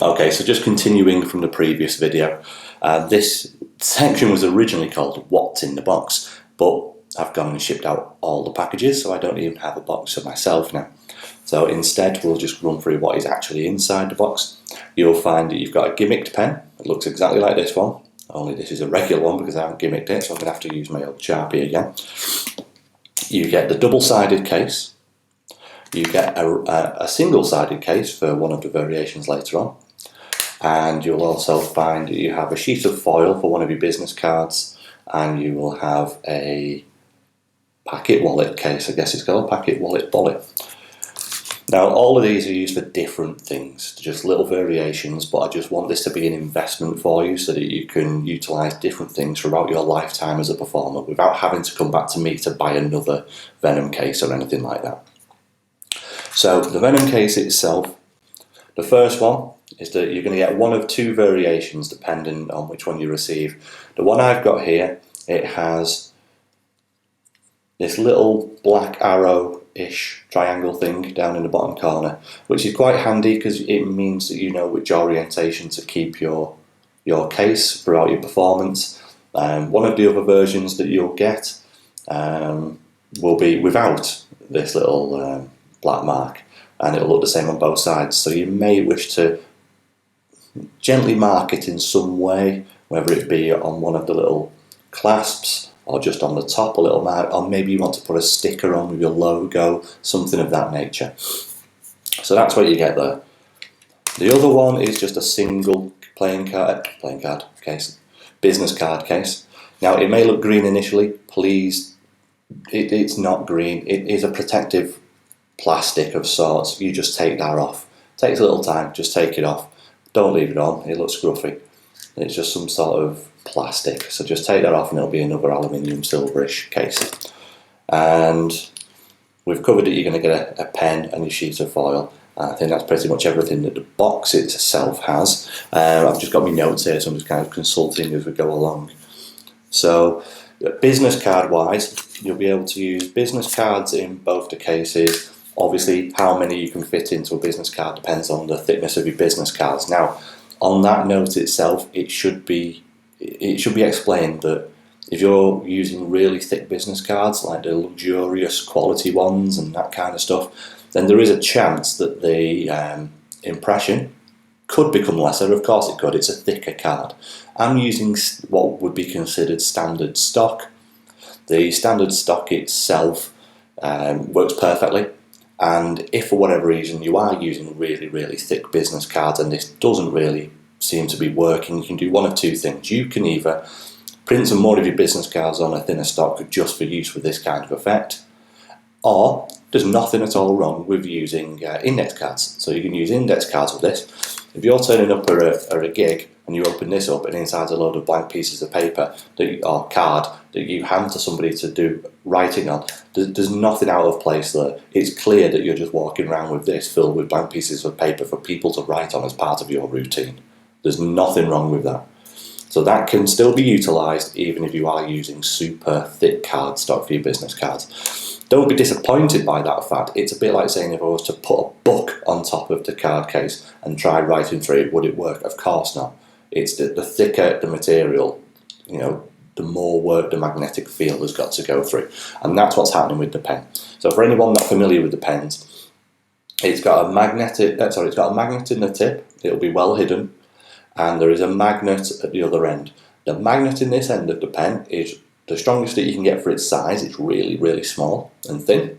Okay, so just continuing from the previous video, this section was originally called What's in the Box, but I've gone and shipped out all the packages, so I don't even have a box for myself now. So instead, we'll just run through what is actually inside the box. You'll find that you've got a gimmicked pen. It looks exactly like this one, only this is a regular one because I haven't gimmicked it, so I'm going to have to use my old Sharpie again. You get the double-sided case. You get a single-sided case for one of the variations later on. And you'll also find that you have a sheet of foil for one of your business cards, and you will have a packet wallet case, I guess it's called, packet wallet. Now, all of these are used for different things, just little variations, but I just want this to be an investment for you so that you can utilise different things throughout your lifetime as a performer without having to come back to me to buy another Venom case or anything like that. So, the Venom case itself, the first one is that you're going to get one of two variations depending on which one you receive. The one I've got here, it has this little black arrow-ish triangle thing down in the bottom corner, which is quite handy because it means that you know which orientation to keep your case throughout your performance. One of the other versions that you'll get will be without this little black mark, and it'll look the same on both sides. So you may wish to gently mark it in some way, whether it be on one of the little clasps or just on the top a little mark, or maybe you want to put a sticker on with your logo, something of that nature. So that's what you get there. The other one is just a single playing card case, business card case. Now it may look green initially, please, it's not green, it is a protective plastic of sorts. You just take that off. It takes a little time, just take it off. Don't leave it on, it looks scruffy. It's just some sort of plastic, so just take that off and it'll be another aluminium silverish case. And we've covered that you're going to get a pen and your sheet of foil. I think that's pretty much everything that the box itself has. I've just got my notes here, so I'm just kind of consulting as we go along. So business card wise, you'll be able to use business cards in both the cases. Obviously, how many you can fit into a business card depends on the thickness of your business cards. Now, on that note itself, it should be explained that if you're using really thick business cards, like the luxurious quality ones and that kind of stuff, then there is a chance that the impression could become lesser. Of course it could, it's a thicker card. I'm using what would be considered standard stock. The standard stock itself works perfectly. And if for whatever reason you are using really, really thick business cards and this doesn't really seem to be working, you can do one of two things. You can either print some more of your business cards on a thinner stock just for use with this kind of effect, or there's nothing at all wrong with using index cards. So you can use index cards with this. If you're turning up at a gig and you open this up and inside's a load of blank pieces of paper or card that you hand to somebody to do writing on, there's nothing out of place there. It's clear that you're just walking around with this filled with blank pieces of paper for people to write on as part of your routine. There's nothing wrong with that. So that can still be utilised even if you are using super thick card stock for your business cards. Don't be disappointed by that fact. It's a bit like saying if I was to put a book on top of the card case and try writing through it, would it work? Of course not. It's the thicker the material, the more work the magnetic field has got to go through. And that's what's happening with the pen. So for anyone not familiar with the pens, it's got a magnet in the tip. It'll be well hidden. And there is a magnet at the other end. The magnet in this end of the pen is the strongest that you can get for its size. It's really, really small and thin.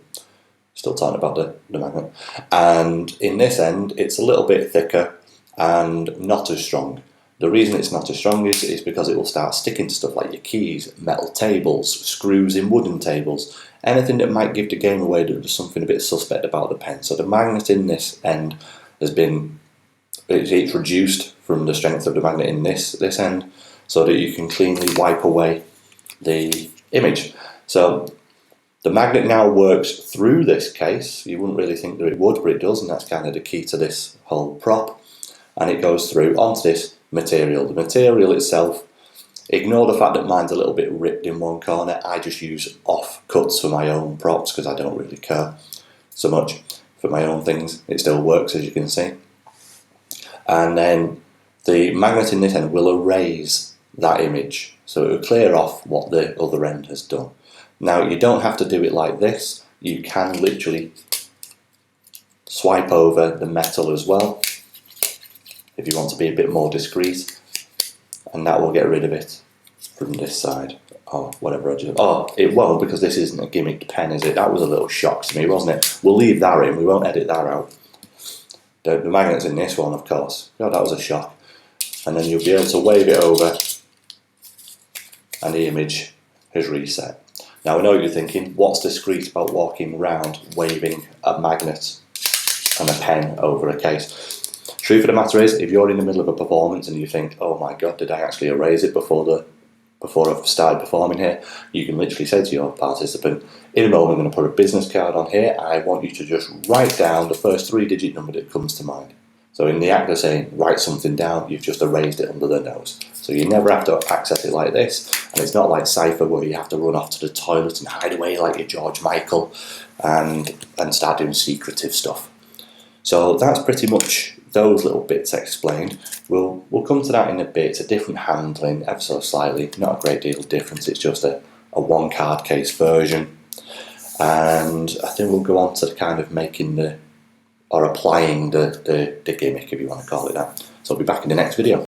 Still talking about the magnet. And in this end, it's a little bit thicker and not as strong. The reason it's not as strong is because it will start sticking to stuff like your keys, metal tables, screws in wooden tables, anything that might give the game away that there's something a bit suspect about the pen. So the magnet in this end it's reduced from the strength of the magnet in this end, so that you can cleanly wipe away the image. So the magnet now works through this case. You wouldn't really think that it would, but it does, and that's kind of the key to this whole prop. And it goes through onto this material. The material itself, ignore the fact that mine's a little bit ripped in one corner. I just use off cuts for my own props because I don't really care so much for my own things. It still works, as you can see. and then the magnet in this end will erase that image, so it will clear off what the other end has done. Now, you don't have to do it like this. You can literally swipe over the metal as well if you want to be a bit more discreet, and that will get rid of it from this side. Oh, whatever I do. Oh, it won't, because this isn't a gimmick pen, is it? That was a little shock to me, wasn't it? We'll leave that in, we won't edit that out. The magnet's in this one, of course. God, that was a shock. And then you'll be able to wave it over and the image has reset. Now, I know what you're thinking, what's discreet about walking around waving a magnet and a pen over a case? Truth of the matter is, if you're in the middle of a performance and you think, oh my god, did I actually erase it before I've started performing here, you can literally say to your participant, in a moment I'm going to put a business card on here, and I want you to just write down the first 3-digit number that comes to mind. So in the act of saying, write something down, you've just erased it under the nose. So you never have to access it like this, and it's not like Cypher where you have to run off to the toilet and hide away like you're George Michael and start doing secretive stuff. So that's pretty much those little bits explained. We'll come to that in a bit. It's a different handling, ever so slightly, not a great deal of difference, it's just a one card case version. And I think we'll go on to kind of making applying the gimmick, if you want to call it that. So I'll be back in the next video.